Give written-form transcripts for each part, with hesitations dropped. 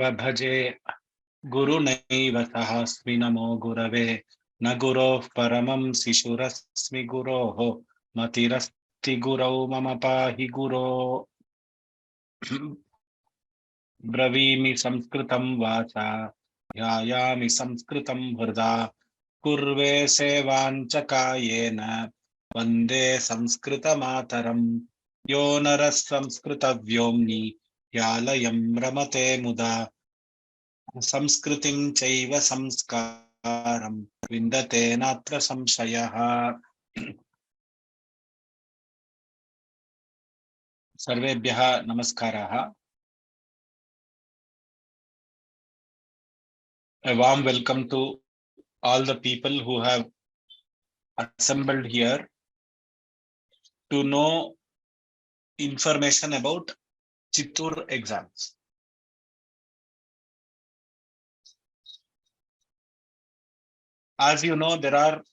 bhaje guru naiva sahasmi namo gurave na guroh paramam sishurasmi guroho matirasti gurau mama pahi guro bravimi samskritam vacha yayami samskritam vrda kurve sevanchakayena vande samskrita mataram yo naras samskrita vyomni yalayam ramate muda samskritim chaiva samskaram vindate natra samshayah. Sarvebhyah namaskaraः. A warm welcome to all the people who have assembled here to know information about Chittoor exams. As you know, there are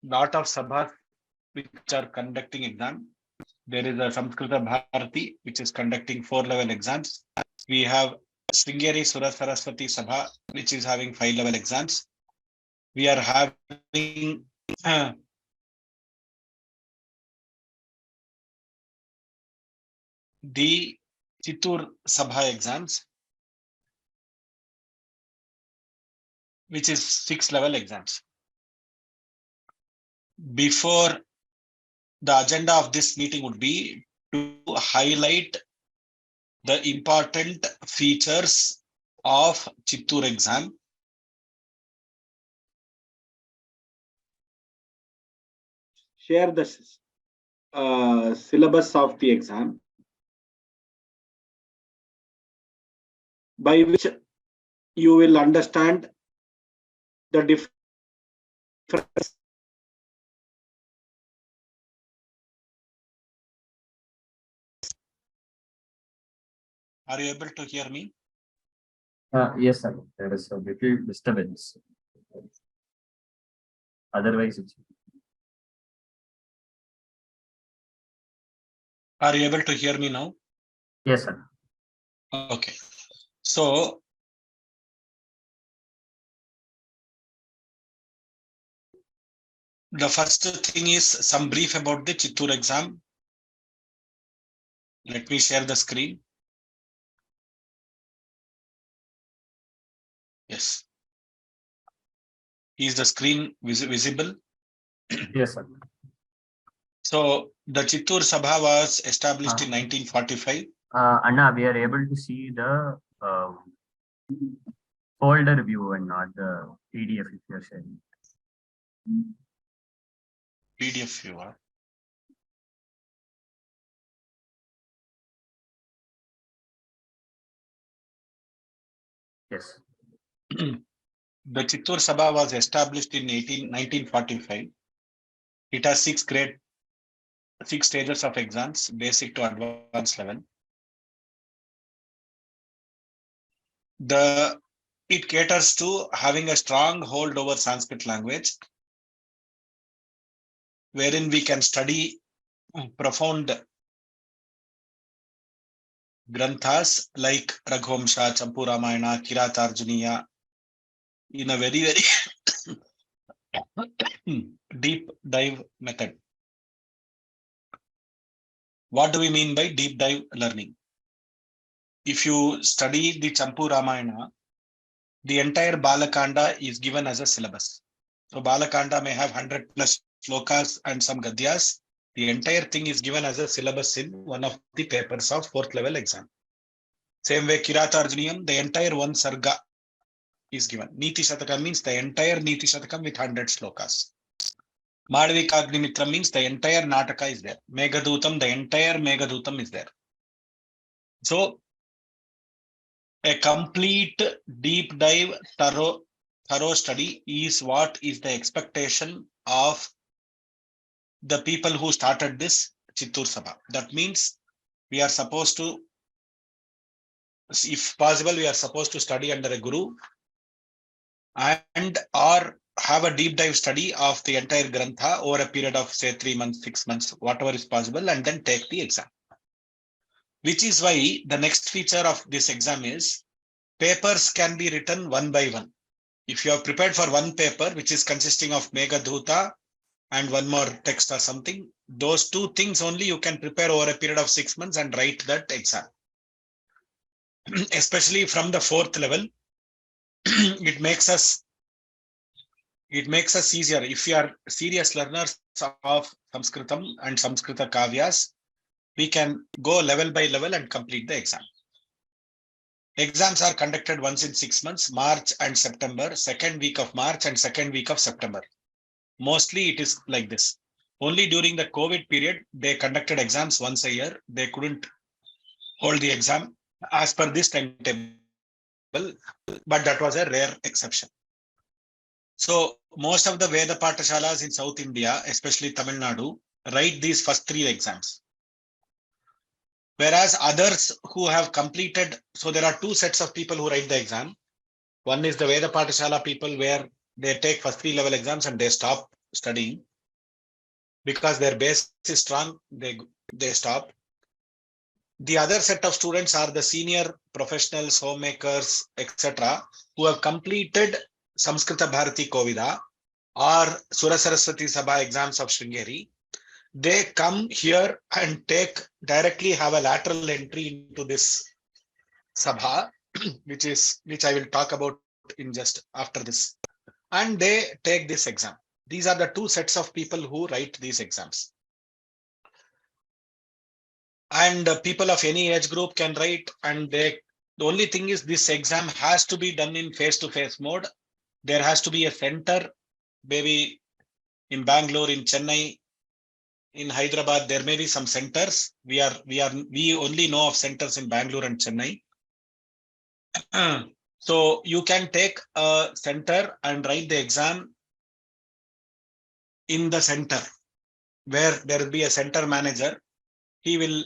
lot of Sabhas which are conducting exam. There is a Samskrita Bharati which is conducting 4-level exams. We have Sringeri Sura Saraswati Sabha which is having 5-level exams. We are having the Chittoor Sabha exams, which is 6-level exams. Before, the agenda of this meeting would be to highlight the important features of Chittoor exam. Share the syllabus of the exam, by which you will understand the difference. Are you able to hear me? Yes, sir. There is a little disturbance. Otherwise, it's... Are you able to hear me now? Yes, sir. Okay. So, the first thing is some brief about the Chittoor exam. Let me share the screen. Yes. Is the screen visible? Yes, sir. So, the Chittoor Sabha was established in 1945. Anna, we are able to see the folder view and not the PDF if you are sharing. PDF viewer. Yes. The Chittoor Sabha was established in 1945. It has 6 stages of exams, basic to advanced level. It caters to having a strong hold over Sanskrit language, wherein we can study profound granthas like Raghuvamsha, Champu Ramayana, Kiratarjuniya in a very, very deep dive method. What do we mean by deep dive learning? If you study the Champu Ramayana, the entire Balakanda is given as a syllabus. So Balakanda may have 100 plus shlokas and some gadyas. The entire thing is given as a syllabus in one of the papers of 4th level exam. Same way Kiratarjuniyam, the entire one sarga is given. Niti Shatakam means the entire Niti Shatakam with 100 shlokas. Madhavikagnimitram means the entire Nataka is there. Meghadutam, the entire Meghadutam is there. So a complete deep dive thorough study is what is the expectation of the people who started this Chittoor Sabha. That means we are supposed to, if possible, we are supposed to study under a guru and or have a deep dive study of the entire Grantha over a period of say 3 months, 6 months, whatever is possible, and then take the exam. Which is why the next feature of this exam is papers can be written one by one. If you have prepared for one paper, which is consisting of Megha and one more text or something, those two things only you can prepare over a period of 6 months and write that exam. Especially from the 4th level, it makes us easier. If you are serious learners of Sanskritam and Samskrita Kavyas, we can go level by level and complete the exam. Exams are conducted once in 6 months, March and September, second week of March and second week of September. Mostly it is like this. Only during the COVID period, they conducted exams once a year. They couldn't hold the exam as per this timetable, but that was a rare exception. So most of the Veda Pathashalas in South India, especially Tamil Nadu, write these first 3 exams. Whereas others who have completed, so there are 2 sets of people who write the exam. One is the Veda Pathashala people, where they take first 3 level exams and they stop studying because their base is strong, they stop. The other set of students are the senior professionals, homemakers, etc., who have completed Samskrita Bharati Kovida or Sura Saraswati Sabha exams of Sringeri. They come here and directly have a lateral entry into this Sabha, which I will talk about in just after this. And they take this exam. These are the 2 sets of people who write these exams. And people of any age group can write, and the only thing is this exam has to be done in face-to-face mode. There has to be a center, maybe in Bangalore, in Chennai, in Hyderabad. There may be some centers. We only know of centers in Bangalore and Chennai. So you can take a center and write the exam in the center, where there will be a center manager. He will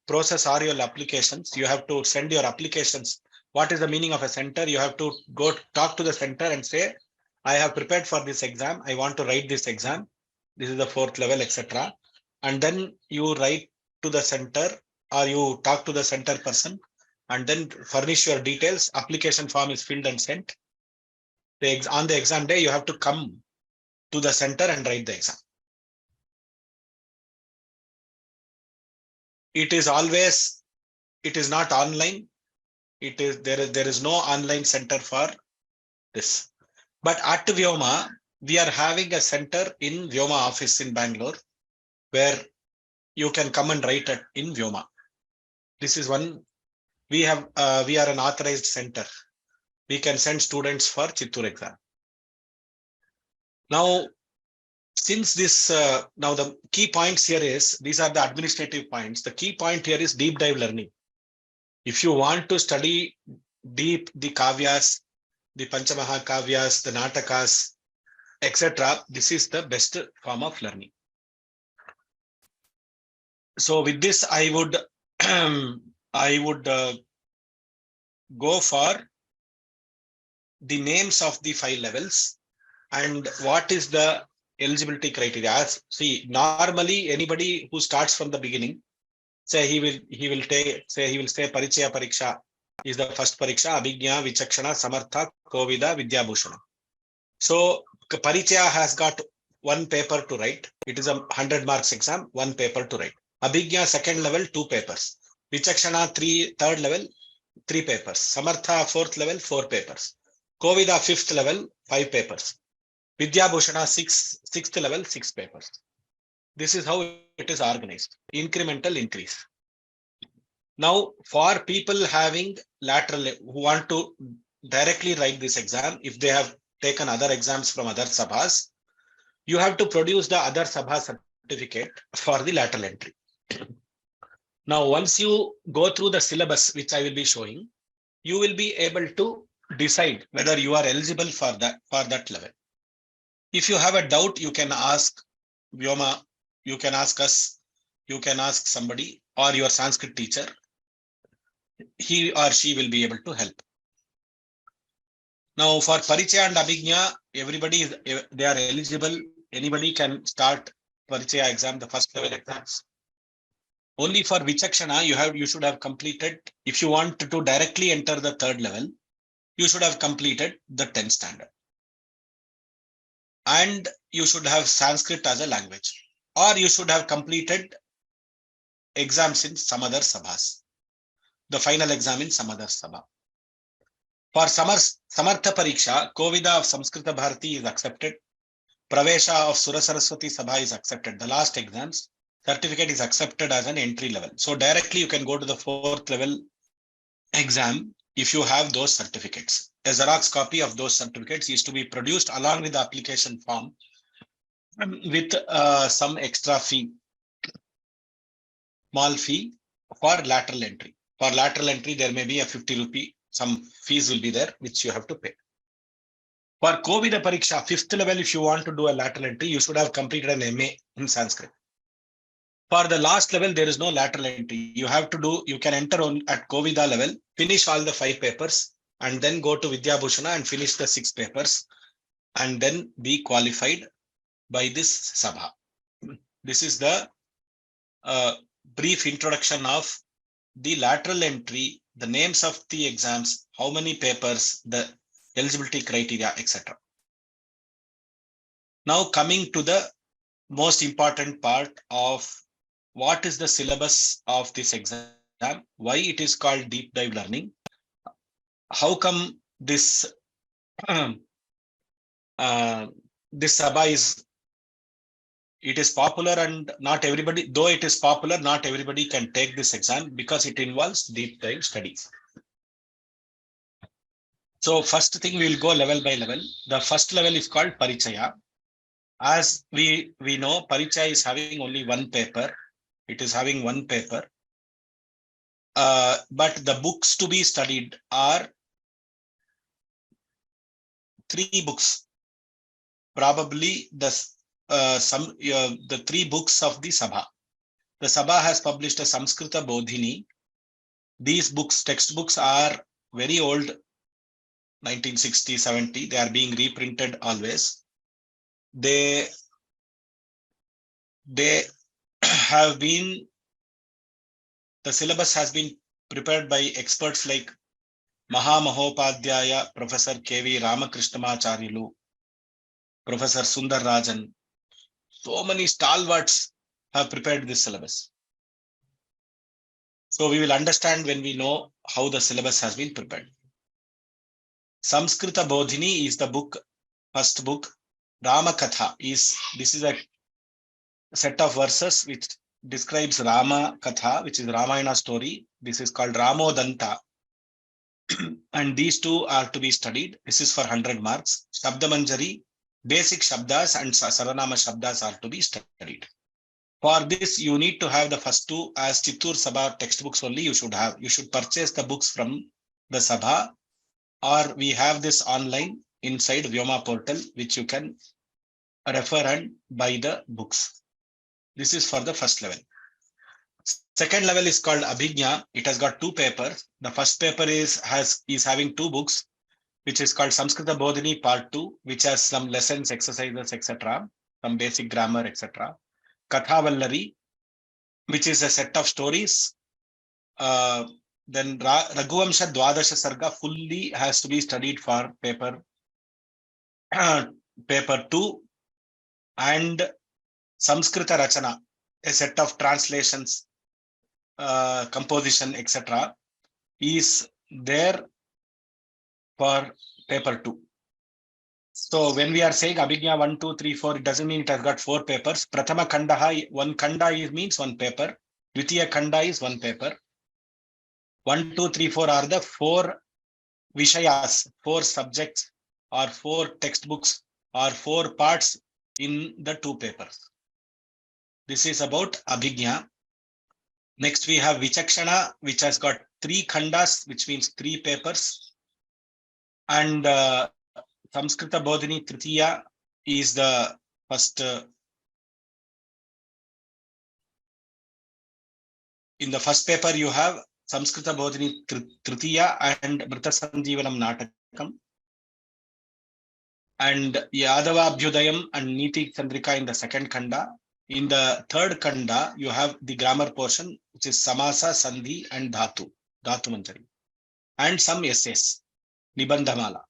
process all your applications. You have to send your applications. What is the meaning of a center? You have to go talk to the center and say, I have prepared for this exam. I want to write this exam. This is the 4th level, etc. And then you write to the center, or you talk to the center person and then furnish your details. Application form is filled and sent. On the exam day, you have to come to the center and write the exam. It is not online. There is no online center for this. But at Vyoma, we are having a center in Vyoma office in Bangalore, where you can come and write in Vyoma. This is one. We are an authorized center. We can send students for Chittoor exam. Now, since this, now the key points here is, these are the administrative points. The key point here is deep dive learning. If you want to study deep the kavyas, the Panchamaha kavyas, the natakas, etc., this is the best form of learning. So with this, I would go for the names of the 5 levels and what is the eligibility criteria. See, normally anybody who starts from the beginning, say he will say Parichaya Pariksha is the first Pariksha, Abhignya, Vichakshana, Samartha, Kovida, Vidyabhushana. So Parichaya has got 1 paper to write. It is a 100 marks exam, 1 paper to write. Abhignya 2nd level, 2 papers. Vichakshana 3rd level, 3 papers. Samartha 4th level, 4 papers. Kovida 5th level, 5 papers. Vidyabhushana 6th level, 6 papers. This is how it is organized. Incremental increase. Now, for people having lateral, who want to directly write this exam, if they have taken other exams from other sabhas, you have to produce the other sabha certificate for the lateral entry. Now, once you go through the syllabus, which I will be showing, you will be able to decide whether you are eligible for that level. If you have a doubt, you can ask Vyoma, you can ask us, you can ask somebody or your Sanskrit teacher. He or she will be able to help. Now for Parichaya and Abhignya, they are eligible. Anybody can start Parichaya exam, the first level exams. Only for Vichakshana, you should have completed. If you want to directly enter the 3rd level, you should have completed the 10th standard. And you should have Sanskrit as a language, or you should have completed exams in some other sabhas, the final exam in some other sabha. For Samartha Pariksha, Kovida of Samskrita Bharati is accepted. Pravesha of Sura Saraswati Sabha is accepted. The last exams, certificate is accepted as an entry level. So directly you can go to the 4th level exam if you have those certificates. A Xerox copy of those certificates is to be produced along with the application form with some extra fee, small fee for lateral entry. For lateral entry, there may be a 50 rupee, some fees will be there, which you have to pay. For Kovida Pariksha, 5th level, if you want to do a lateral entry, you should have completed an MA in Sanskrit. For the last level, there is no lateral entry. You have to do, you can enter on at Kovida level, finish all the 5 papers, and then go to Vidya Bhushana and finish the 6 papers, and then be qualified by this Sabha. This is the brief introduction of the lateral entry, the names of the exams, how many papers, the eligibility criteria, etc. Now coming to the most important part of what is the syllabus of this exam, why it is called deep dive learning, how come this this Sabha is, it is popular, and not everybody, though it is popular, not everybody can take this exam because it involves deep dive studies. So first thing, we will go level by level. The first level is called Parichaya. As we know, Parichaya is having only one paper. It is having one paper. But the books to be studied are 3 books. Probably the 3 books of the Sabha. The Sabha has published a Samskrita Bodhini. These books, textbooks, are very old, 1960, 70. They are being reprinted always. They have been, the syllabus has been prepared by experts like Mahamahopadhyaya, Professor K.V. Ramakrishnamacharyalu, Professor Sundar Rajan. So many stalwarts have prepared this syllabus. So we will understand when we know how the syllabus has been prepared. Samskrita Bodhini is the book, first book. Ramakatha is, this is a set of verses which describes Rama Katha, which is Ramayana story. This is called Ramodanta. And these 2 are to be studied. This is for 100 marks. Shabdamanjari, basic Shabdas and Saranama Shabdas are to be studied. For this, you need to have the first 2 as Chittoor Sabha textbooks only you should have. You should purchase the books from the Sabha, or we have this online inside Vyoma portal, which you can refer and buy the books. This is for the first level. Second level is called Abhijna. It has got 2 papers. The first paper is having 2 books, which is called Samskrita Bodhini Part 2, which has some lessons, exercises, etc., some basic grammar, etc. Katha Vallari, which is a set of stories. Then Raghuvamsha Dwadasha Sarga fully has to be studied for paper 2, and Samskrita Rachana, a set of translations, composition, etc., is there for paper 2. So when we are saying Abhijna 1, 2, 3, 4, it doesn't mean it has got 4 papers. Prathama Khandaha, 1 Khanda means 1 paper. Dvitiya Khanda is 1 paper. 1, 2, 3, 4 are the 4 Vishayas, 4 subjects, or 4 textbooks, or 4 parts in the 2 papers. This is about Abhijna. Next, we have Vichakshana, which has got 3 Khandas, which means 3 papers. And Samskrita Bodhini Tritiya is the first. In the first paper, you have Samskrita Bodhini Tritiya and Mrita Sanjeevanam Natakam. And Yadava Abhyudayam and Niti Chandrika in the second Khanda. In the third Khanda, you have the grammar portion, which is Samasa, Sandhi, and Dhatu Manjari, and some essays. Nibandhamala.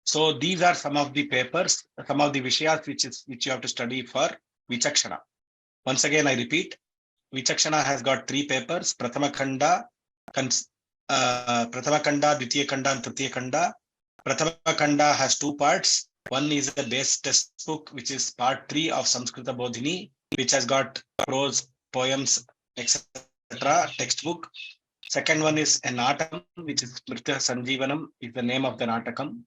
So these are some of the papers, some of the vishayas which you have to study for Vichakshana. Once again, I repeat, Vichakshana has got 3 papers: Prathama Khanda, Dvitiya Khanda, and Tritiya Khanda. Prathama Khanda has 2 parts. One is the base textbook, which is part 3 of Samskrita Bodhini, which has got prose, poems, etc. textbook. Second one is a Natakam, which is Smrita Sanjeevanam, is the name of the Natakam.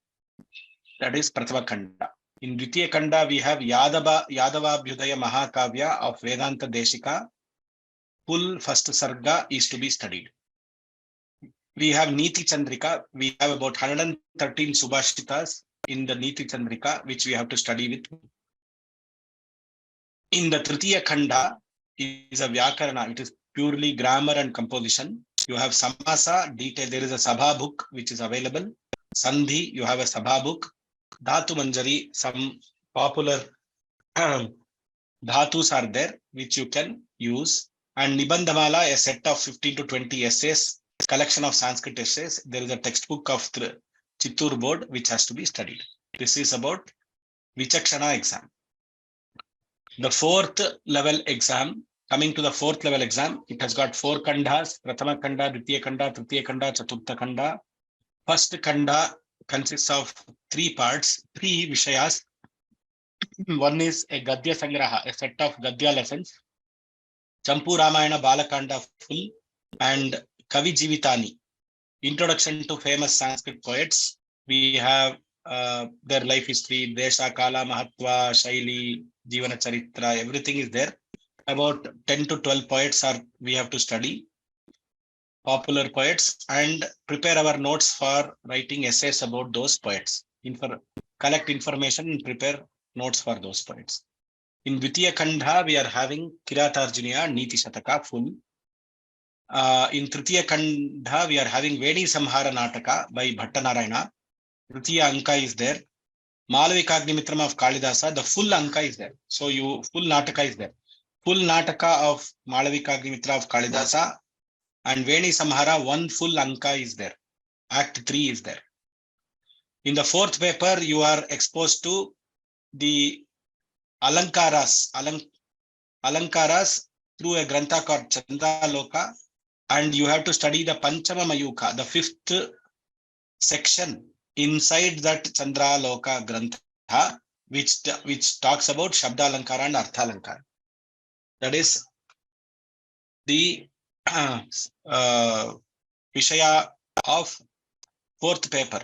That is Prathama Khanda. In Dvitiya Khanda, we have Yadavabhyudaya Mahakavya of Vedanta Deshika. Full first sarga is to be studied. We have Niti Chandrika. We have about 113 Subhashitas in the Niti Chandrika, which we have to study with. In the Tritiya Khanda is a Vyakarana. It is purely grammar and composition. You have Samasa, detail. There is a Sabha book which is available. Sandhi, you have a Sabha book. Dhatu Manjari, some popular dhatus are there which you can use. And Nibandhamala, a set of 15 to 20 essays, collection of Sanskrit essays. There is a textbook of the Chittoor board which has to be studied. This is about Vichakshana exam. The 4th level exam, coming to the 4th level exam, it has got 4 khandhas: Prathama Khanda, Dvitiya Khanda, Tritiya Khanda, Chaturtha Khanda. First Khanda consists of 3 parts, 3 vishayas. One is a Gadya Sangraha, a set of Gadya lessons. Champu Ramayana Balakanda full, and Kavi Jivitani, introduction to famous Sanskrit poets. We have their life history, Desha, Kala, Mahatva, Shaili, Jivana Charitra, everything is there. About 10 to 12 poets are we have to study, popular poets, and prepare our notes for writing essays about those poets. Collect information and prepare notes for those poets. In Dvitiya Khanda, we are having Kiratarjuniya, Niti Shataka full. In Tritiya Khanda, we are having Veni Samhara Nataka by Bhattanarayana. Tritiya Anka is there. Malavikagnimitram of Kalidasa, the full Anka is there. So full Nataka is there. Full Nataka of Malavikagnimitra of Kalidasa and Veni Samhara, one full Anka is there. Act 3 is there. In the 4th paper, you are exposed to the Alankaras through a Grantha called Chandraloka, and you have to study the Panchama Mayuka, the 5th section inside that Chandraloka Grantha, which talks about Shabda Alankara and Artha Alankara. That is the Vishaya of 4th paper.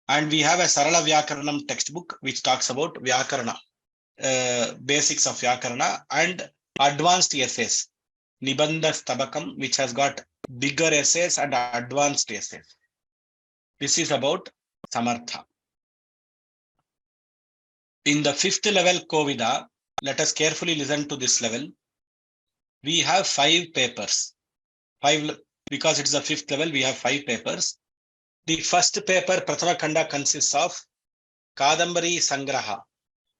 And we have a Sarala Vyakaranam textbook which talks about Vyakarana, basics of Vyakarana, and advanced essays. Nibandha Stabakam, which has got bigger essays and advanced essays. This is about Samartha. In the 5th level Kovida, let us carefully listen to this level. We have 5 papers. Because it is the 5th level, we have 5 papers. The first paper, Prathama Khanda, consists of Kadambari Sangraha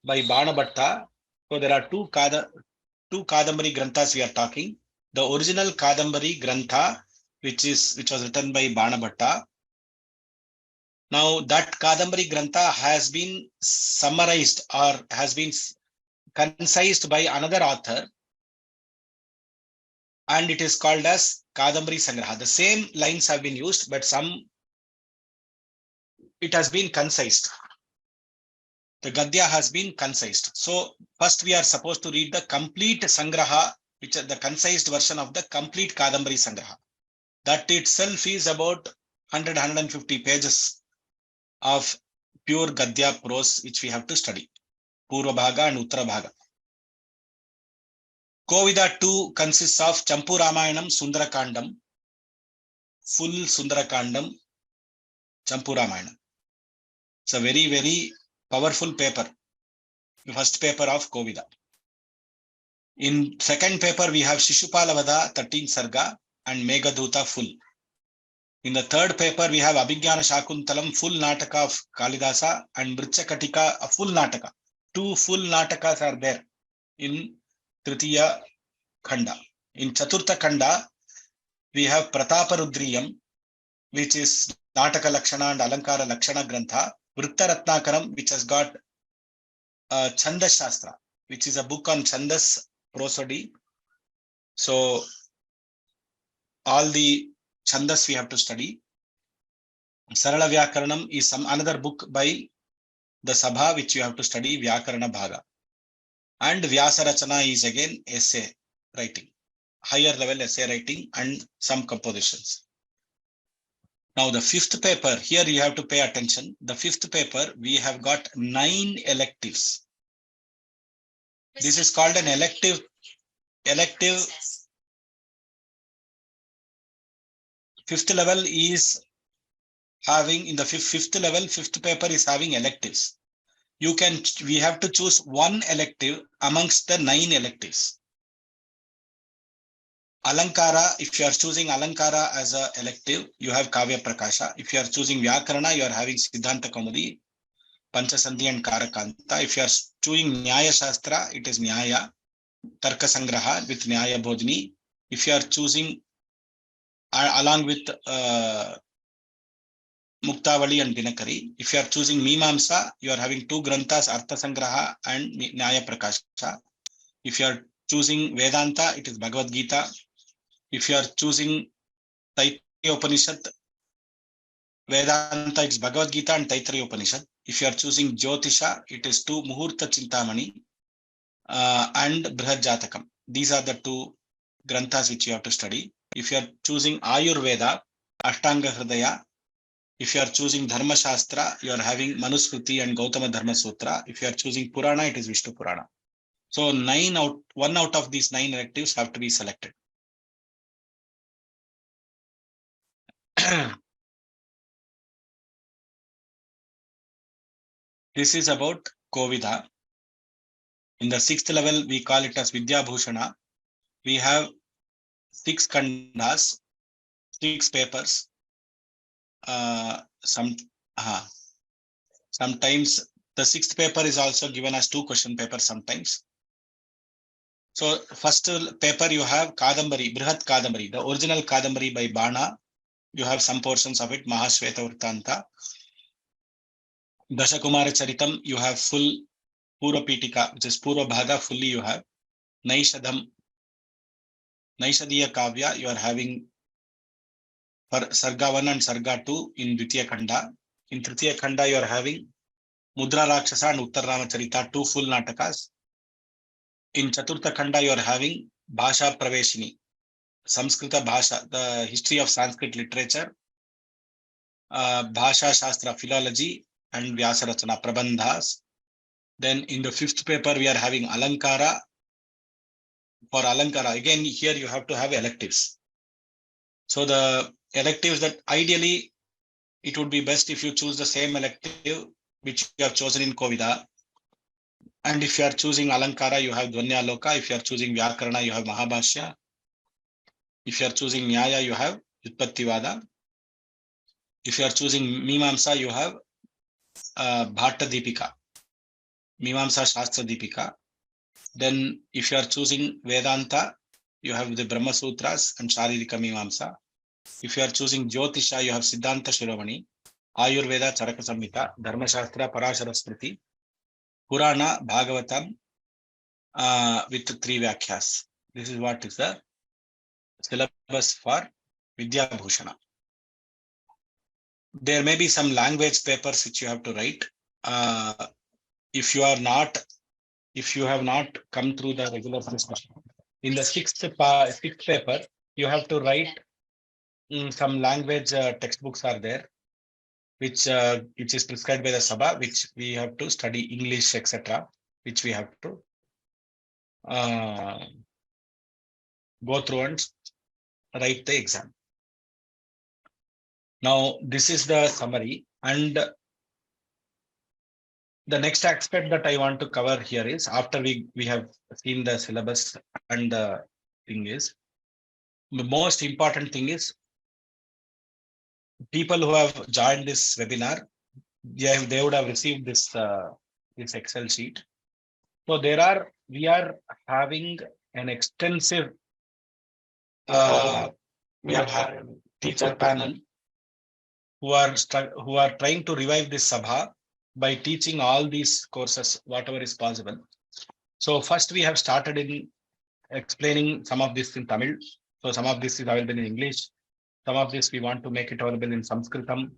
by Banabhatta. So there are two Kadambari Granthas we are talking. The original Kadambari Grantha, which was written by Banabhatta. Now that Kadambari Grantha has been summarized or has been concised by another author, and it is called as Kadambari Sangraha. The same lines have been used, but it has been concised. The Gadya has been concised. So first we are supposed to read the complete Sangraha, which is the concised version of the complete Kadambari Sangraha. That itself is about 150 pages of pure Gadya prose, which we have to study. Purva Bhaga and Uttara Bhaga. Kovida 2 consists of Champu Ramayanam Sundarakandam, full Sundarakandam, Champu Ramayanam. It's a very, very powerful paper, the first paper of Kovida. In second paper, we have Shishupalavada, 13 Sarga, and Meghaduta full. In the third paper, we have Abhigyana Shakuntalam, full Nataka of Kalidasa, and Mrichakatika, a full Nataka. 2 full Natakas are there in Tritiya Khanda. In Chaturtha Khanda, we have Prataparudriyam, which is Nataka Lakshana and Alankara Lakshana Grantha, Vritta Ratnakaram, which has got Chandas Shastra, which is a book on Chandas prosody. So all the Chandas we have to study. Sarala Vyakaranam is some another book by the Sabha, which you have to study, Vyakarana Bhaga. And Vyasa Rachana is again essay writing, higher level essay writing and some compositions. Now the fifth paper, here you have to pay attention. The fifth paper, we have got 9 electives. This is called an elective. Fifth level is having, in the fifth level, fifth paper is having electives. We have to choose one elective amongst the 9 electives. Alankara, if you are choosing Alankara as an elective, you have Kavya Prakasha. If you are choosing Vyakarana, you are having Siddhanta Kaumudi, Panchasandhi and Karakanta. If you are choosing Nyaya Shastra, it is Nyaya, Tarka Sangraha with Nyaya Bodhini. If you are choosing along with Muktavali and Dinakari, if you are choosing Mimamsa, you are having 2 Granthas, Artha Sangraha and Nyaya Prakasha. If you are choosing Vedanta, it is Bhagavad Gita. If you are choosing Taittiriya Upanishad, Vedanta, it's Bhagavad Gita and Taittiriya Upanishad. If you are choosing Jyotisha, it is 2 Muhurta Chintamani and Brihad Jatakam. These are the 2 Granthas which you have to study. If you are choosing Ayurveda, Ashtanga Hridaya. If you are choosing Dharma Shastra, you are having Manusmriti and Gautama Dharma Sutra. If you are choosing Purana, it is Vishnu Purana. So 1 out of these 9 electives have to be selected. This is about Kovida. In the 6th level, we call it as Vidya Bhushana. We have 6 kandas, 6 papers. Sometimes the 6th paper is also given as 2 question papers sometimes. So first paper you have Kadambari, Brihat Kadambari, the original Kadambari by Bana. You have some portions of it, Mahashweta Vrtanta. Dashakumara Charitam, you have full Purva Pitika, which is Purva Bhaga, fully you have. Naishadam, Naishadiya Kavya, you are having for Sarga 1 and Sarga 2 in Dvitiya Khanda. In Tritiya Khanda, you are having Mudra Rakshasa and Uttar Ramacharita, 2 full Natakas. In Chaturtha Khanda, you are having Bhasha Praveshini, Samskrita Bhasha, the history of Sanskrit literature, Bhasha Shastra, philology, and Vyasa Rachana, Prabandhas. Then in the 5th paper, we are having Alankara. For Alankara, again, here you have to have electives. So the electives that ideally, it would be best if you choose the same elective which you have chosen in Kovida. And if you are choosing Alankara, you have Dvanyaloka. If you are choosing Vyakarana, you have Mahabhashya. If you are choosing Nyaya, you have Utpattivada. If you are choosing Mimamsa, you have Bhatta Deepika, Mimamsa Shastra Deepika. Then if you are choosing Vedanta, you have the Brahma Sutras and Sharirika Mimamsa. If you are choosing Jyotisha, you have Siddhanta Shiromani, Ayurveda Charaka Samhita, Dharma Shastra Parashara Smriti, Purana Bhagavatam with 3 Vyakyas. This is what is the syllabus for Vidya Bhushana. There may be some language papers which you have to write. If you have not come through the regular system, in the 6th paper, you have to write some language textbooks are there, which is prescribed by the Sabha, which we have to study English, etc., which we have to go through and write the exam. Now, this is the summary, and the next aspect that I want to cover here is, after we have seen the syllabus and the thing is, the most important thing is, people who have joined this webinar, they would have received this Excel sheet. So we are having an extensive we are having teacher panel who are trying to revive this Sabha by teaching all these courses, whatever is possible. So first we have started in explaining some of this in Tamil. So some of this is available in English. Some of this we want to make it available in Sanskritam.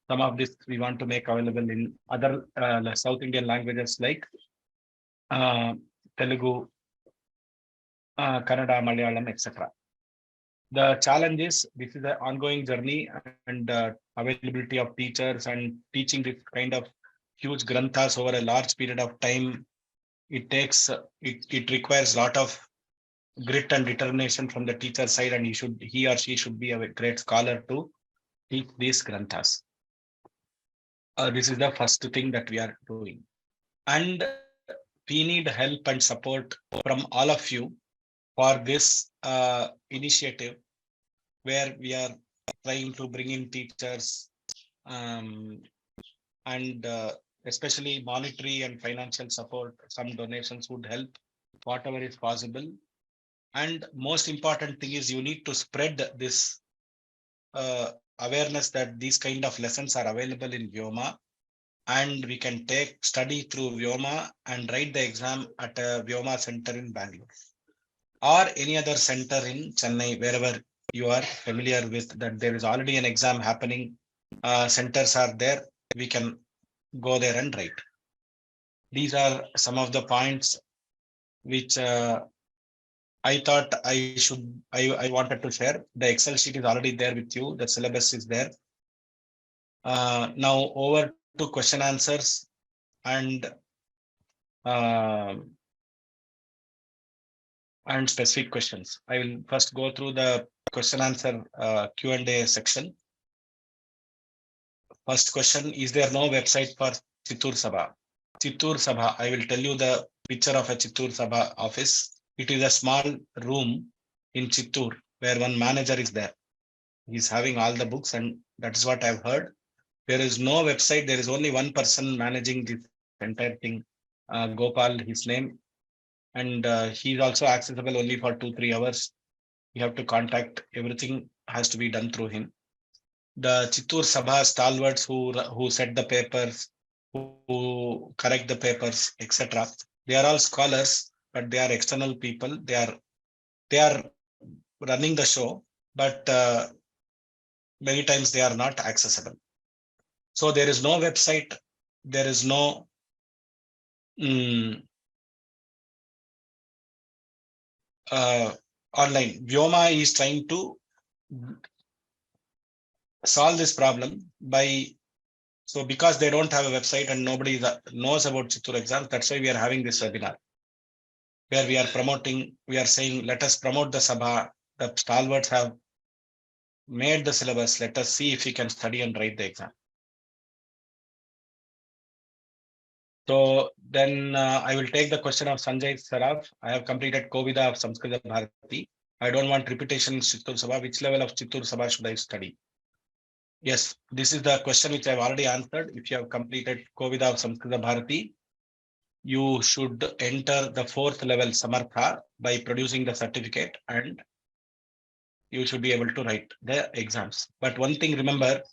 Some of this we want to make available in other South Indian languages like Telugu, Kannada, Malayalam, etc. The challenge is this is an ongoing journey, and availability of teachers and teaching this kind of huge granthas over a large period of time. It takes it requires a lot of grit and determination from the teacher side, and he or she should be a great scholar to teach these granthas. This is the first thing that we are doing, and we need help and support from all of you for this initiative, where we are trying to bring in teachers, and especially monetary and financial support. Some donations would help, whatever is possible. And most important thing is you need to spread this awareness that these kind of lessons are available in Vyoma, and we can study through Vyoma and write the exam at a Vyoma center in Bangalore or any other center in Chennai, wherever you are familiar with that there is already an exam happening. Centers are there. We can go there and write. These are some of the points which I thought I wanted to share. The Excel sheet is already there with you. The syllabus is there. Now over to question answers and specific questions. I will first go through the question answer Q&A section. First question, is there no website for Chittoor Sabha? Chittoor Sabha, I will tell you the picture of a Chittoor Sabha office. It is a small room in Chittoor where one manager is there. He's having all the books, and that is what I've heard. There is no website. There is only one person managing this entire thing, Gopal, his name. And he's also accessible only for 2-3 hours. You have to contact, everything has to be done through him. The Chittoor Sabha stalwarts who set the papers, who correct the papers, etc. They are all scholars, but they are external people. They are running the show, but many times they are not accessible. So there is no website. There is no online. Vyoma is trying to solve this problem by, so because they don't have a website and nobody knows about Chittoor exams, that's why we are having this webinar, where we are promoting, we are saying, let us promote the Sabha. The stalwarts have made the syllabus. Let us see if we can study and write the exam. So then I will take the question of Sanjay Saraf. I have completed Kovida of Samskrita Bharati. I don't want repetition in Chittoor Sabha. Which level of Chittoor Sabha should I study? Yes, this is the question which I've already answered. If you have completed Kovida of Samskrita Bharati, you should enter the 4th level Samartha by producing the certificate, and you should be able to write the exams. But one thing, remember,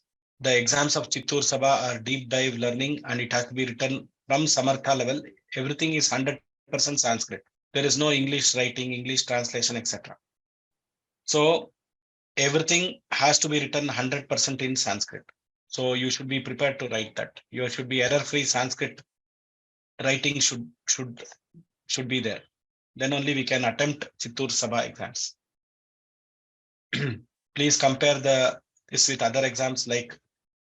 the exams of Chittoor Sabha are deep dive learning, and it has to be written from Samartha level. Everything is 100% Sanskrit. There is no English writing, English translation, etc. So everything has to be written 100% in Sanskrit. So you should be prepared to write that. You should be error-free. Sanskrit writing should be there. Then only we can attempt Chittoor Sabha exams. Please compare this with other exams like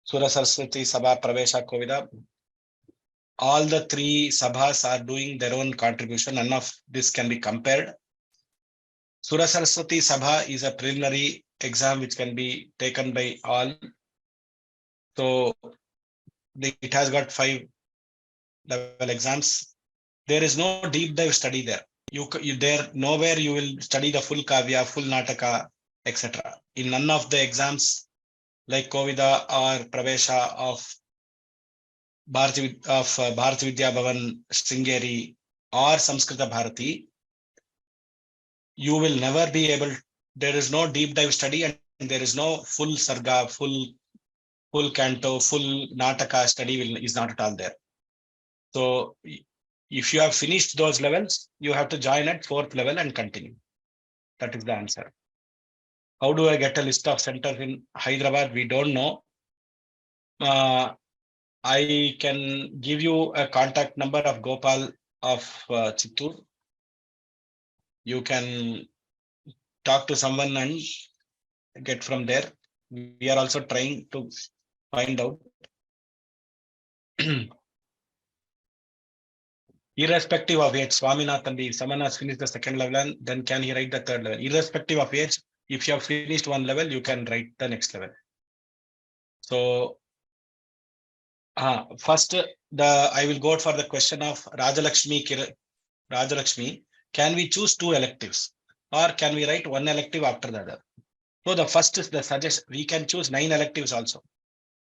Sura Saraswati Sabha, Pravesha, Kovida. All the 3 Sabhas are doing their own contribution. None of this can be compared. Sura Saraswati Sabha is a preliminary exam which can be taken by all. So it has got 5 level exams. There is no deep dive study there. Nowhere you will study the full Kavya, full Nataka, etc. In none of the exams like Kovida or Pravesha of Bharati Vidya Bhavan, Sringeri or Samskrita Bharati, you will never be able, there is no deep dive study, and there is no full Sarga, full full canto, full Nataka study is not at all there. So if you have finished those levels, you have to join at 4th level and continue. That is the answer. How do I get a list of centers in Hyderabad? We don't know. I can give you a contact number of Gopal of Chittoor. You can talk to someone and get from there. We are also trying to find out. Irrespective of age, Swaminathan, if someone has finished the 2nd level, then can he write the 3rd level? Irrespective of age, if you have finished one level, you can write the next level. So first, I will go for the question of Rajalakshmi. Can we choose 2 electives, or can we write 1 elective after the other? So the first is the suggestion. We can choose 9 electives also.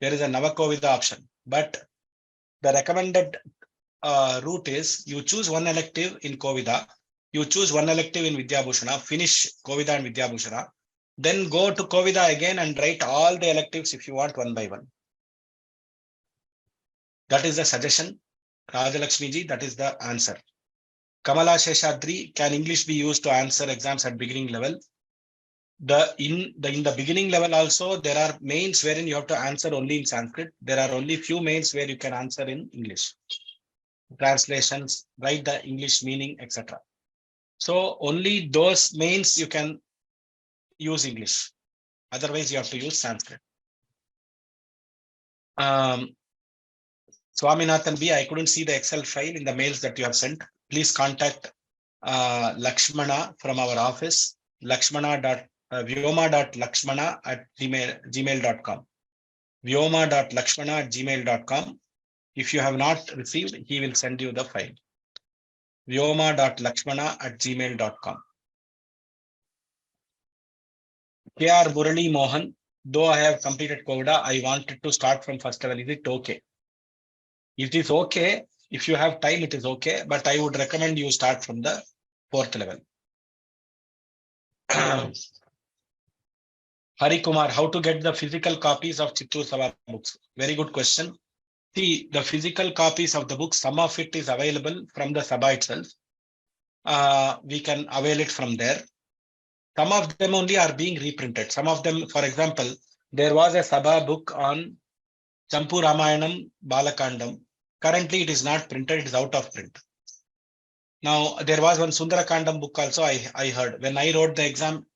There is a Navakovida option, but the recommended route is you choose 1 elective in Kovida, you choose 1 elective in Vidyabhushana, finish Kovida and Vidyabhushana, then go to Kovida again and write all the electives if you want, one by one. That is the suggestion, Rajalakshmi ji. That is the answer. Kamala Sheshadri, can English be used to answer exams at beginning level? In the beginning level also, there are mains wherein you have to answer only in Sanskrit. There are only few mains where you can answer in English. Translations, write the English meaning, etc. So only those mains you can use English. Otherwise, you have to use Sanskrit. Swaminathan B, I couldn't see the Excel file in the mails that you have sent. Please contact Lakshmana from our office, vyoma.lakshmana@gmail.com. vyoma.lakshmana@gmail.com. If you have not received, he will send you the file. vyoma.lakshmana@gmail.com. K.R. Murali Mohan, though I have completed Kovida, I wanted to start from 1st level. Is it okay? It is okay. If you have time, it is okay. But I would recommend you start from the 4th level. Hari Kumar, how to get the physical copies of Chittoor Sabha books? Very good question. See, the physical copies of the books, some of it is available from the Sabha itself. We can avail it from there. Some of them only are being reprinted. Some of them, for example, there was a Sabha book on Champu Ramayanam Balakandam. Currently, it is not printed, it is out of print. Now, there was one Sundarakandam book also, I heard. When I wrote the exam,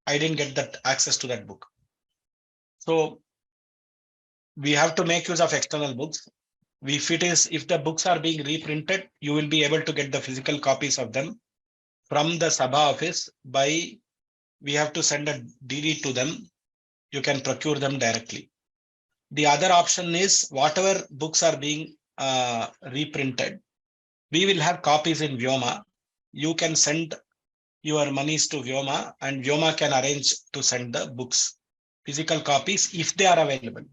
I didn't get that access to that book. So we have to make use of external books. If the books are being reprinted, you will be able to get the physical copies of them from the Sabha office we have to send a DD to them. You can procure them directly. The other option is whatever books are being reprinted, we will have copies in Vyoma. You can send your monies to Vyoma and Vyoma can arrange to send the books, physical copies, if they are available.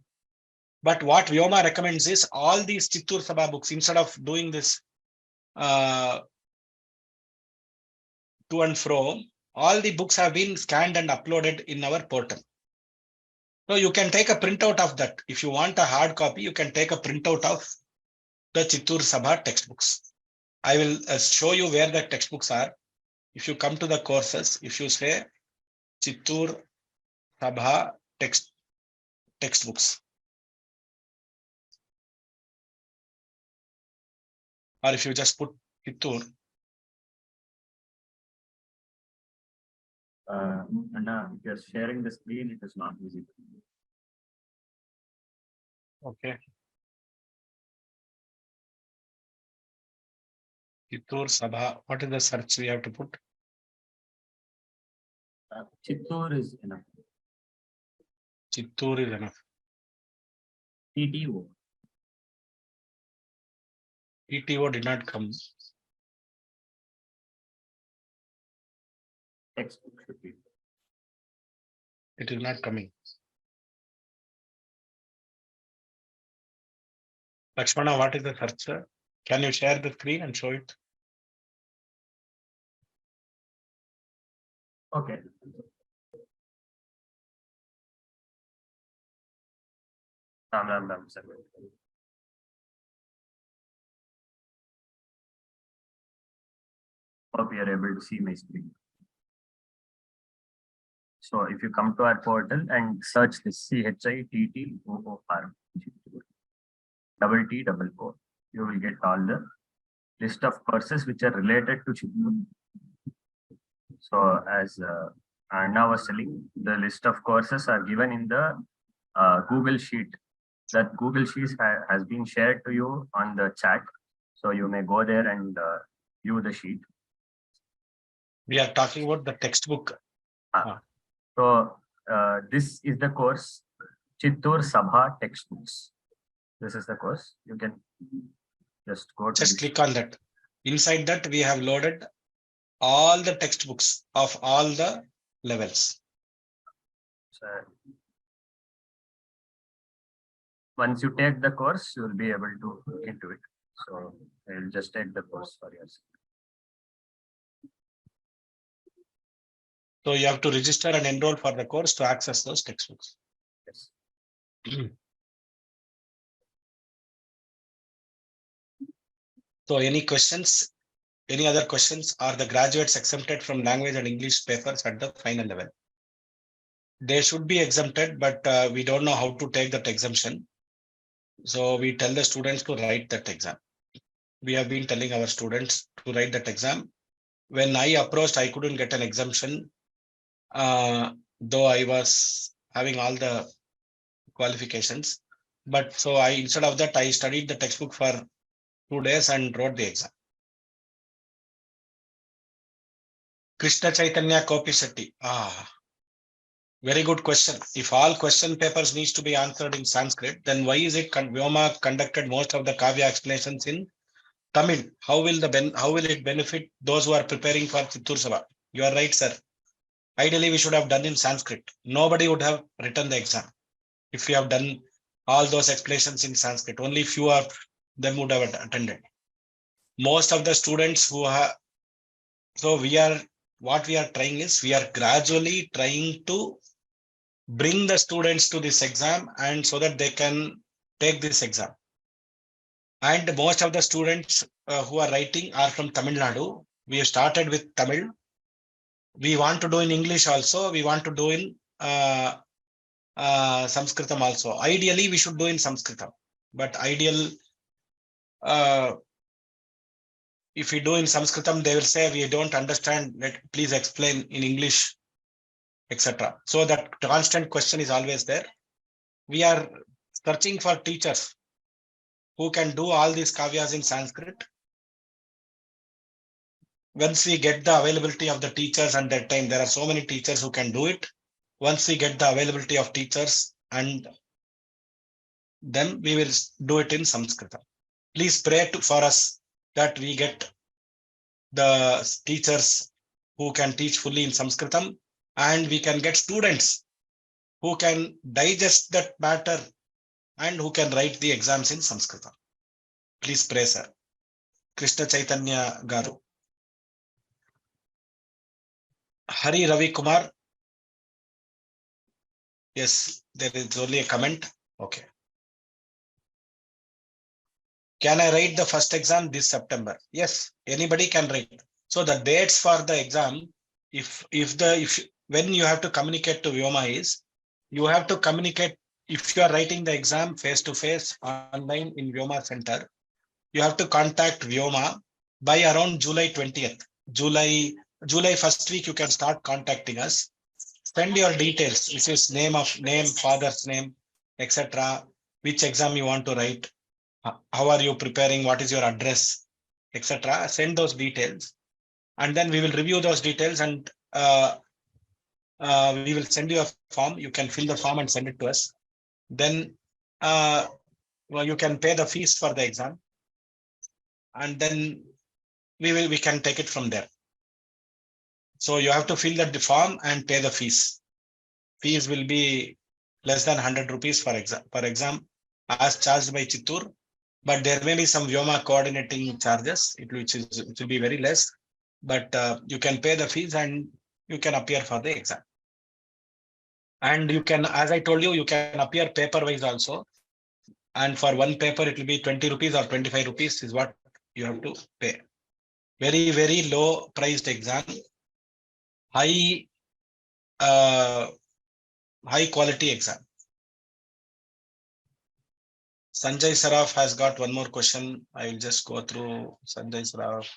But what Vyoma recommends is all these Chittoor Sabha books, instead of doing this to and fro, all the books have been scanned and uploaded in our portal. So you can take a printout of that. If you want a hard copy, you can take a printout of the Chittoor Sabha textbooks. I will show you where the textbooks are. If you come to the courses, if you say Chittoor Sabha textbooks, or if you just put Chittoor. Anna, if you're sharing the screen, it is not visible. Okay. Chittoor Sabha, what is the search we have to put? Chittoor is enough. Chittoor is enough. TTO. TTO did not come. Textbook should be. It is not coming. Lakshmana, what is the search, sir? Can you share the screen and show it? Okay. Ram, sir. Hope you are able to see my screen. So if you come to our portal and search this CHITTOOR, double T double O, you will get all the list of courses which are related to Chittoor. So as Anna was telling, the list of courses are given in the Google Sheet. That Google Sheet has been shared to you on the chat. So you may go there and view the sheet. We are talking about the textbook. So this is the course, Chittoor Sabha textbooks. This is the course. You can just go to Just click on that. Inside that, we have loaded all the textbooks of all the levels. So, once you take the course, you will be able to look into it. So I will just take the course for yourself. So you have to register and enroll for the course to access those textbooks. Yes. So any questions? Any other questions? Are the graduates exempted from language and English papers at the final level? They should be exempted, but we don't know how to take that exemption. So we tell the students to write that exam. We have been telling our students to write that exam. When I approached, I couldn't get an exemption, though I was having all the qualifications. But so instead of that, I studied the textbook for 2 days and wrote the exam. Krishna Chaitanya Kopi Shetty. Very good question. If all question papers needs to be answered in Sanskrit, then why is it Vyoma conducted most of the Kavya explanations in Tamil? How will it benefit those who are preparing for Chittoor Sabha? You are right, sir. Ideally, we should have done in Sanskrit. Nobody would have written the exam if we have done all those explanations in Sanskrit. Only few of them would have attended. Most of the students who have, so what we are trying is we are gradually trying to bring the students to this exam and so that they can take this exam. And most of the students who are writing are from Tamil Nadu. We have started with Tamil. We want to do in English also. We want to do in Sanskritam also. Ideally, we should do in Sanskritam. But if we do in Sanskritam, they will say we don't understand. Please explain in English, etc. So that constant question is always there. We are searching for teachers who can do all these kavyas in Sanskrit. Once we get the availability of the teachers, and that time there are so many teachers who can do it. Once we get the availability of teachers, and then we will do it in Sanskrit. Please pray for us that we get the teachers who can teach fully in Sanskritam, and we can get students who can digest that matter and who can write the exams in Sanskritam. Please pray, sir. Krishna Chaitanya Garu. Hari Ravi Kumar. Yes, there is only a comment. Okay. Can I write the first exam this September? Yes, anybody can write. So the dates for the exam, when you have to communicate to Vyoma is, you have to communicate if you are writing the exam face to face online in Vyoma Center, you have to contact Vyoma by around July 20th. July first week, you can start contacting us. Send your details. This is name, father's name, etc. Which exam you want to write. How are you preparing? What is your address, etc. Send those details, and then we will review those details, and we will send you a form. You can fill the form and send it to us. Then you can pay the fees for the exam, and then we can take it from there. So you have to fill the form and pay the fees. Fees will be less than 100 rupees per exam as charged by Chittoor, but there may be some Vyoma coordinating charges, it will be very less, but you can pay the fees and you can appear for the exam. And you can, as I told you, you can appear paper wise also. And for one paper, it will be 20 rupees or 25 rupees is what you have to pay. Very, very low priced exam. High, high quality exam. Sanjay Saraf has got one more question. I will just go through Sanjay Saraf.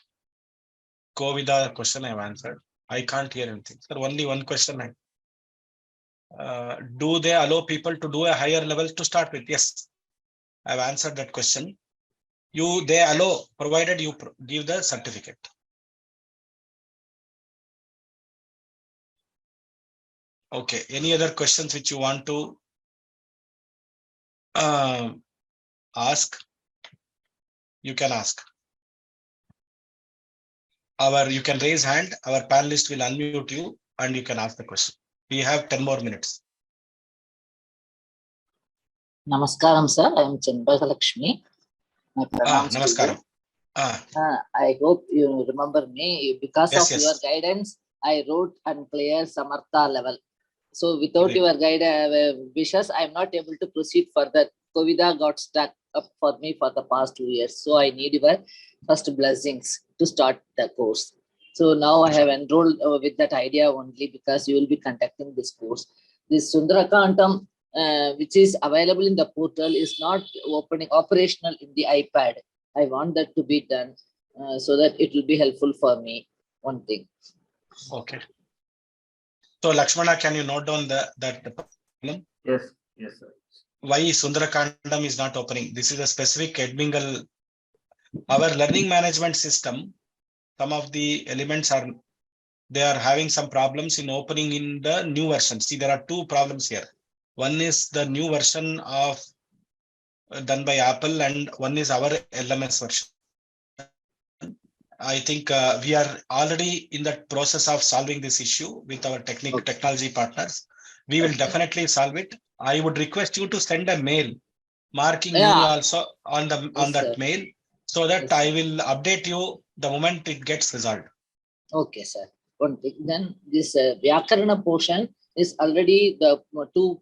Kovida question I have answered. I can't hear anything. Sir, only one question. Do they allow people to do a higher level to start with? Yes, I've answered that question. They allow, provided you give the certificate. Okay. Any other questions which you want to ask? You can ask. You can raise hand. Our panelist will unmute you and you can ask the question. We have 10 more minutes. Namaskaram, sir. I am Chandrakshmi. Namaskaram. I hope you remember me. Because Yes, of yes. your guidance, I wrote and cleared Samartha level. So without Great. your wishes, I am not able to proceed further. Kovida got stuck up for me for the past 2 years. So I need your first blessings to start the course. So now I have enrolled with that idea only because you will be conducting this course. This Sundarakantam, which is available in the portal, is not operational in the iPad. I want that to be done so that it will be helpful for me. One thing. Okay. So Lakshmana, can you note down that problem? Yes, yes, sir. Why Sundarakandam is not opening? This is a specific Edmingle. Our learning management system, some of the elements they are having some problems in opening in the new version. See, there are two problems here. One is the new version of done by Apple, and one is our LMS version. I think we are already in the process of solving this issue with our technology partners. We will definitely solve it. I would request you to send a mail marking me also on that mail, so that I will update you the moment it gets resolved. Okay, sir. One thing. Then this Vyakarana portion is already the two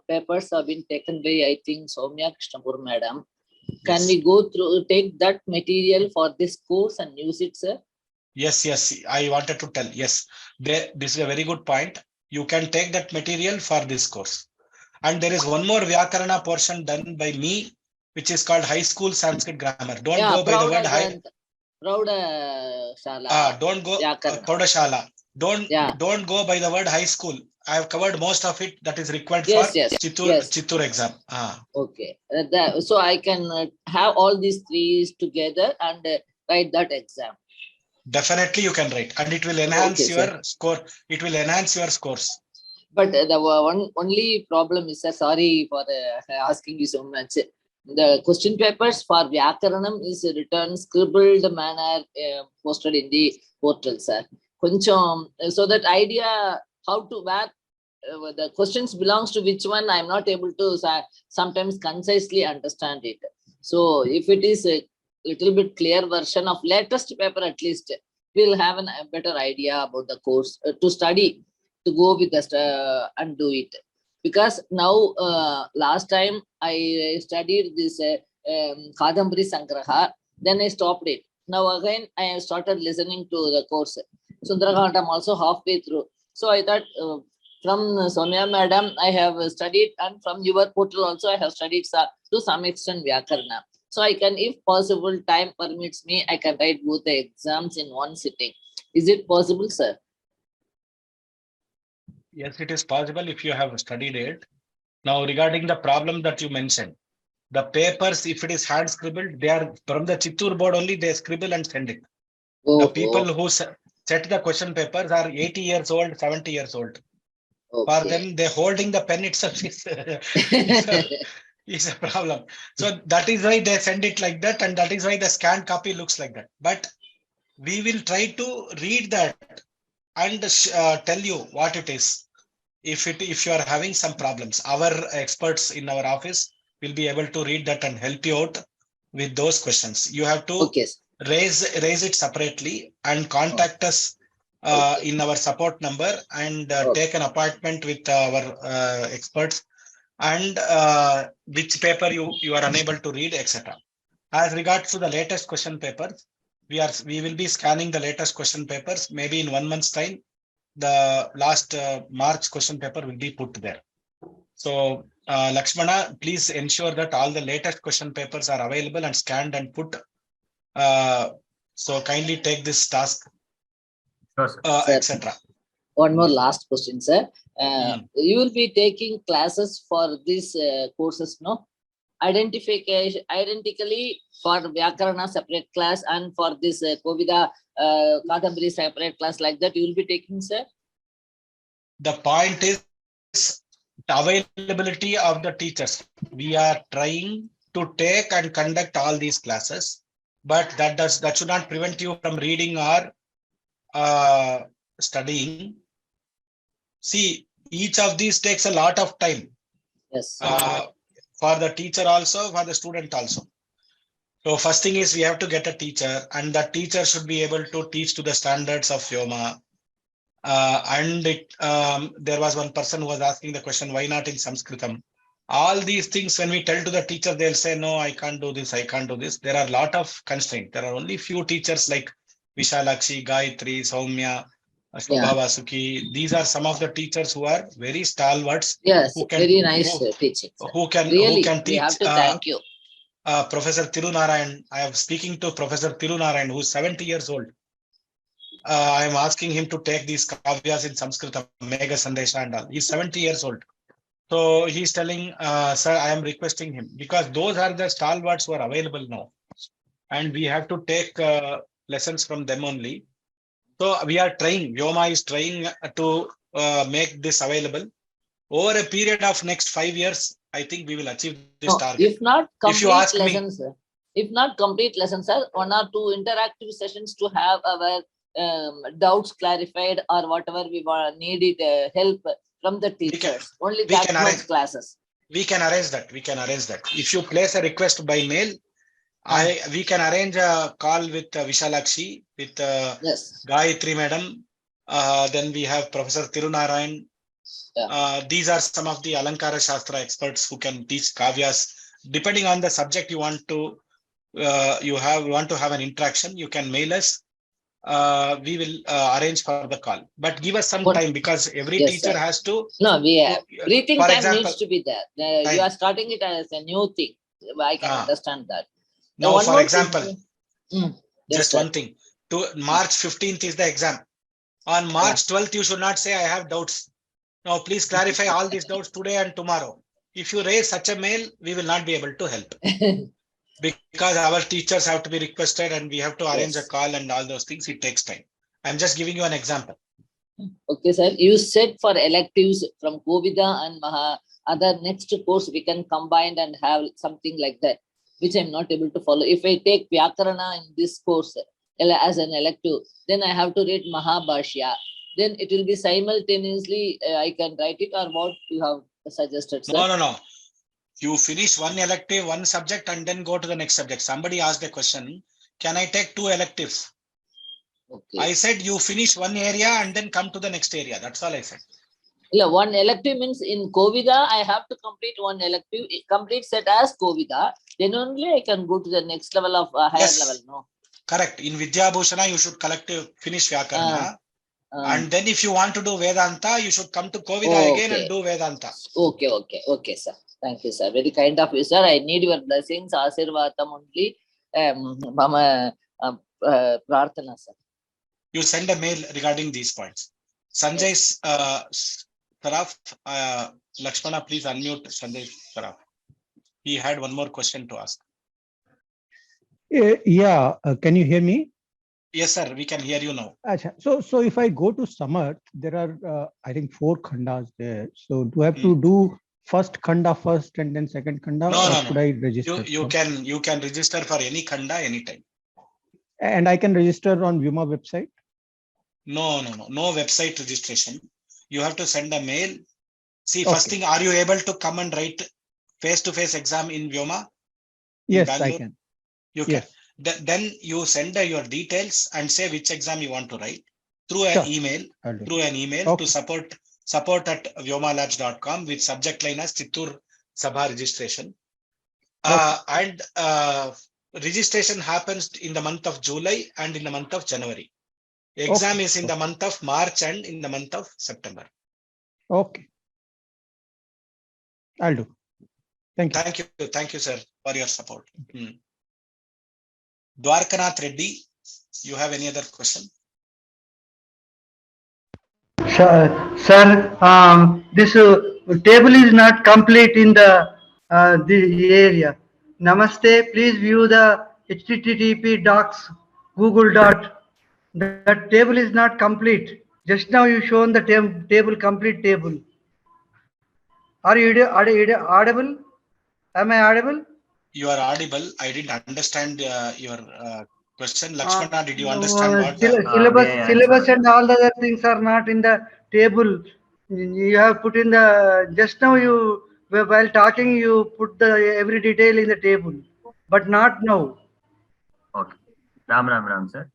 papers have been taken by, I think, Soumya Krishnapur madam. Can we go through, take that material for this course and use it, sir? Yes, yes. I wanted to tell. Yes, this is a very good point. You can take that material for this course. And there is one more Vyakarana portion done by me, which is called High School Sanskrit Grammar. Don't go by the word high. Praudashala. Don't go Praudashala. Don't go by the word high school. I have covered most of it that is required for Chittoor exam. Okay. So I can have all these three together and write that exam. Definitely you can write, and it will enhance your score. It will enhance your scores. But the only problem is, sorry for asking you so much. The question papers for Vyakaranam is written scribbled manner posted in the portal, sir. So that idea how to where the questions belongs to which one, I'm not able to sometimes concisely understand it. So if it is a little bit clear version of latest paper, at least we'll have a better idea about the course to study, to go with us and do it. Because now last time I studied this Kadambari Sangraha, then I stopped it. Now again I have started listening to the course. Sundarakanda, I'm also halfway through. So I thought from Soumya madam I have studied, and from your portal also I have studied to some extent Vyakarana. So I can, if possible, time permits me, I can write both the exams in one sitting. Is it possible, sir? Yes, it is possible if you have studied it. Now, regarding the problem that you mentioned, the papers, if it is hand scribbled, they are from the Chittoor board only, they scribble and send it. The people who set the question papers are 80 years old, 70 years old. For them, they holding the pen itself is a problem. So that is why they send it like that, and that is why the scanned copy looks like that. But we will try to read that and tell you what it is. If you are having some problems, our experts in our office will be able to read that and help you out with those questions. You have to raise it separately and contact us in our support number and take an appointment with our experts and which paper you are unable to read, etc. As regards to the latest question papers, we will be scanning the latest question papers. Maybe in 1 month's time, the last March question paper will be put there. So Lakshmana, please ensure that all the latest question papers are available and scanned and put. So kindly take this task, Sure, sir. etc. One more last question, sir. You will be taking classes for these courses, no? Identically for Vyakarana separate class and for this Kovida Kadambari separate class, like that you will be taking, sir? The point is the availability of the teachers. We are trying to take and conduct all these classes, but that should not prevent you from reading or studying. See, each of these takes a lot of time. Yes. For the teacher also, for the student also. So first thing is we have to get a teacher, and that teacher should be able to teach to the standards of Vyoma. There was one person who was asking the question, why not in Sanskritam? All these things, when we tell to the teacher, they'll say, no, I can't do this, I can't do this. There are a lot of constraints. There are only few teachers like Vishalakshi, Gayatri, Soumya, Sabha, Vasuki. These are some of the teachers who are very stalwarts. Yes, Who can, very nice teaching. Who can Really, teach. we have to thank you. Professor Tirunarayan, I am speaking to Professor Tirunarayan, who is 70 years old. I am asking him to take these kavyas in Sanskrit, Mega Sandesha and all. He's 70 years old. So he's telling, sir, I am requesting him, because those are the stalwarts who are available now. And we have to take lessons from them only. So we are trying, Vyoma is trying to make this available. Over a period of next 5 years, I think we will achieve this target. If not complete if you ask lessons, me, if not complete lessons, sir, 1 or 2 interactive sessions to have our doubts clarified or whatever we needed help from the teachers. Only that much classes. We can arrange that. We can arrange that. If you place a request by mail, we can arrange a call with Vishalakshi, with yes. Gayatri madam. Then we have Professor Tirunarayan. These are some of the Alankara Shastra experts who can teach kavyas. Depending on the subject you want to have an interaction, you can mail us. We will arrange for the call, but give us some time, because every teacher has to. No, breathing for time example, needs to be there. You are starting it as a new thing. I can understand that. Now, for example, just one thing. To March 15th is the exam. On March 12th, you should not say I have doubts. Now, please clarify all these doubts today and tomorrow. If you raise such a mail, we will not be able to help. Because our teachers have to be requested and we have to arrange a call and all those things. It takes time. I'm just giving you an example. Okay, sir. You said for electives from Kovida and other next course, we can combine and have something like that, which I'm not able to follow. If I take Vyakarana in this course as an elective, then I have to read Mahabhashya. Then it will be simultaneously, I can write it, or what you have suggested, sir? No. You finish one elective, one subject, and then go to the next subject. Somebody asked a question, can I take 2 electives? Okay. I said you finish one area and then come to the next area. That's all I said. One elective means in Kovida, I have to complete one elective, complete set as Kovida. Then only I can go to the next level of higher level. No. Correct. In Vidya Bhushana, you should finish Vyakarana. And then if you want to do Vedanta, you should come to Kovida again and do Vedanta. Okay, sir. Thank you, sir. Very kind of you, sir. I need your blessings. Asirvatam only. Mama Prarthana, sir. You send a mail regarding these points. Sanjay Saraf, Lakshmana, please unmute Sanjay Saraf. He had one more question to ask. Can you hear me? Yes, sir. We can hear you now. So if I go to Samarth, there are I think 4 khandas there. So do I have to do first khanda first and then second khanda? No. Should I register? You can register for any khanda anytime. And I can register on Vyoma website? No website registration. You have to send a mail. See, first thing, are you able to come and write face-to-face exam in Vyoma? Yes, I can. You can. Then you send your details and say which exam you want to write through an email. To support support@vyomalabs.com with subject line as Chittoor Sabha registration. And registration happens in the month of July and in the month of January. Exam is in the month of March and in the month of September. Okay. I'll do. Thank you. Thank you. Thank you, sir, for your support. Dwarkanath Reddy, you have any other question? Sir, this table is not complete in the area. Namaste. Please view the HTTP docs Google dot. That table is not complete. Just now you shown the table complete table. Are you audible? Am I audible? You are audible. I didn't understand your question. Lakshmana, did you understand what syllabus and all the other things are not in the table. You have put in the, just now you, while talking, you put the every detail in the table, but not now. Okay. Ram, sir.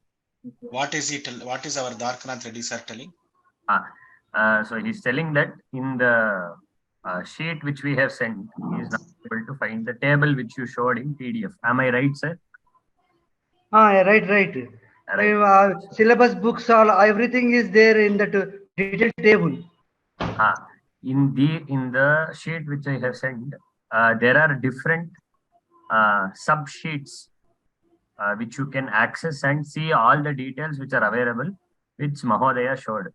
What is it? What is our Dwarkanath Reddy sir telling? So he's telling that in the sheet which we have sent, he is not able to find the table which you showed in PDF. Am I right, sir? Right. Syllabus books, all everything is there in that detailed table. In the sheet which I have sent, there are different sub sheets which you can access and see all the details which are available, which Mahodaya showed.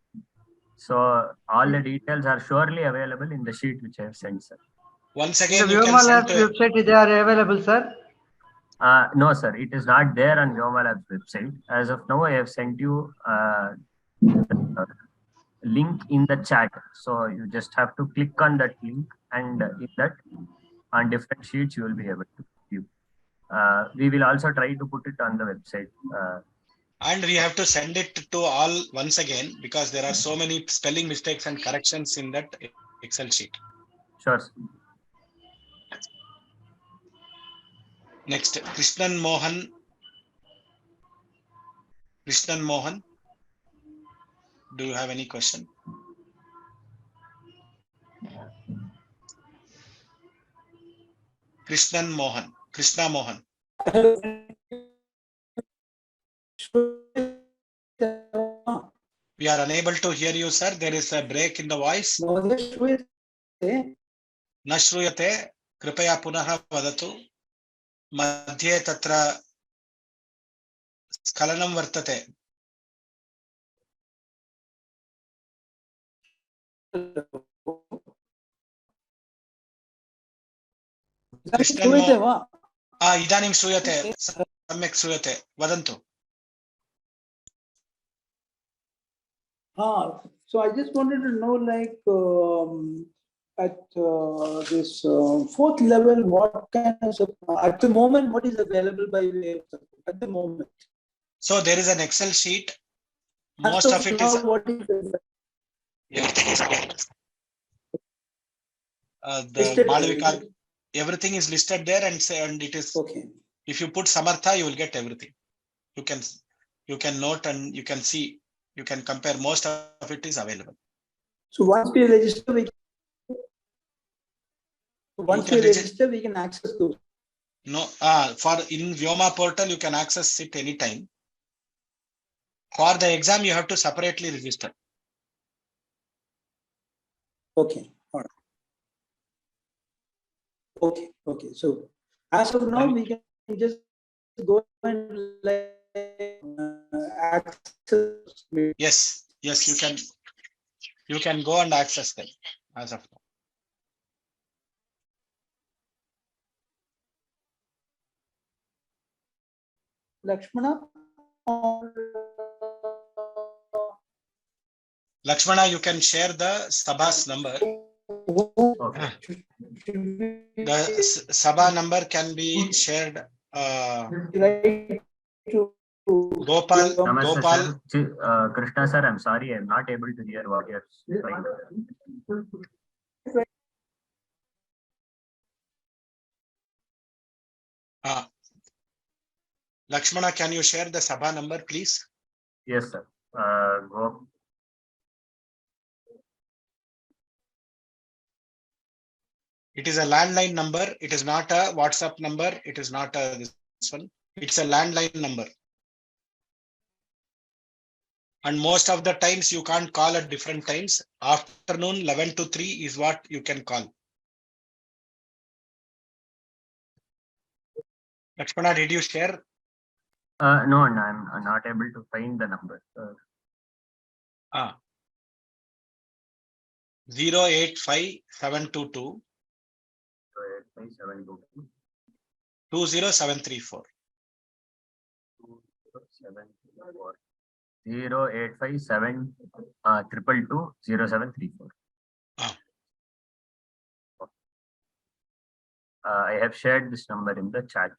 So all the details are surely available in the sheet which I have sent, sir. Once again, the VyomaLabs website, they are available, sir. No, sir, it is not there on VyomaLabs website. As of now, I have sent you the link in the chat. So you just have to click on that link, and in that, on different sheets, you will be able to view. We will also try to put it on the website. And we have to send it to all once again because there are so many spelling mistakes and corrections in that Excel sheet. Sure, sir. Next, Krishnan Mohan. Do you have any question? Krishna Mohan. We are unable to hear you, sir. There is a break in the voice. न श्रूयते कृपया पुनः वदतु मध्ये तत्र स्खलनं वर्तते इदानीं श्रूयते सम्यक् श्रूयते वदन्तु So I just wanted to know, like, at this fourth level, what kind of at the moment, what is available by way of support at the moment? So there is an Excel sheet. Most of it is. What is the Malavika, everything is listed there, and it is okay. If you put Samartha, you will get everything. You can note and you can see. You can compare. Most of it is available. So once we register, we can access those. No, for in Vyoma portal, you can access it anytime. For the exam, you have to separately register. Okay. All right. Okay. So as of now, we can just go and access. Yes, you can go and access them as of now. Lakshmana, you can share the Sabha's number. Okay. The Sabha number can be shared. Gopal. Krishna sir, I'm sorry, I'm not able to hear what you're saying. Lakshmana, can you share the Sabha number, please? Yes, sir. It is a landline number. It is not a WhatsApp number. It is not a this one. It's a landline number. And most of the times you can't call at different times. Afternoon 11 to 3 is what you can call. Lakshmana, did you share? No, I'm not able to find the number. 085-722 85722 20734. 20734 0857 222 0734. I have shared this number in the chat.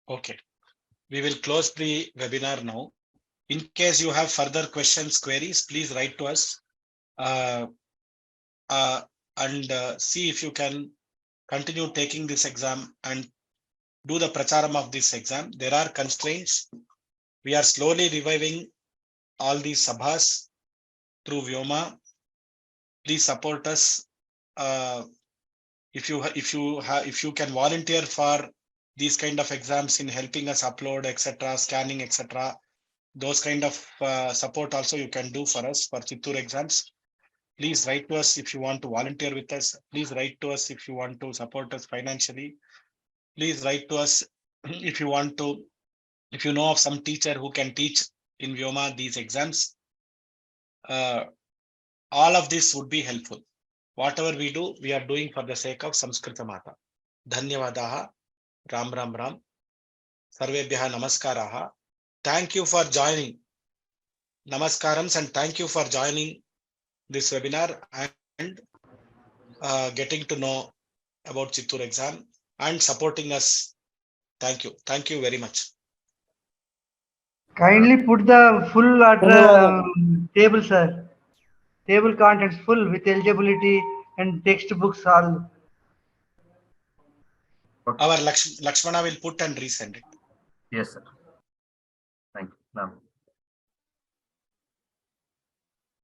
Okay. We will close the webinar now. In case you have further questions, queries, please write to us and see if you can continue taking this exam and do the pracharam of this exam. There are constraints. We are slowly reviving all these sabhas through Vyoma. Please support us. If you can volunteer for these kind of exams in helping us upload, etc., scanning, etc., those kind of support also you can do for us for Chittoor exams. Please write to us if you want to volunteer with us. Please write to us if you want to support us financially. Please write to us if you want to, if you know of some teacher who can teach in Vyoma these exams. All of this would be helpful. Whatever we do, we are doing for the sake of Samskrita Mata. Dhanyavadaha. Ram Ram Ram. Sarvebhyaha Namaskaraha. Thank you for joining. Namaskarams and thank you for joining this webinar and getting to know about Chittoor exam and supporting us. Thank you. Thank you very much. Kindly put the full address table, sir. Table contents full with eligibility and textbooks all. Our Lakshmana will put and resend it. Yes, sir.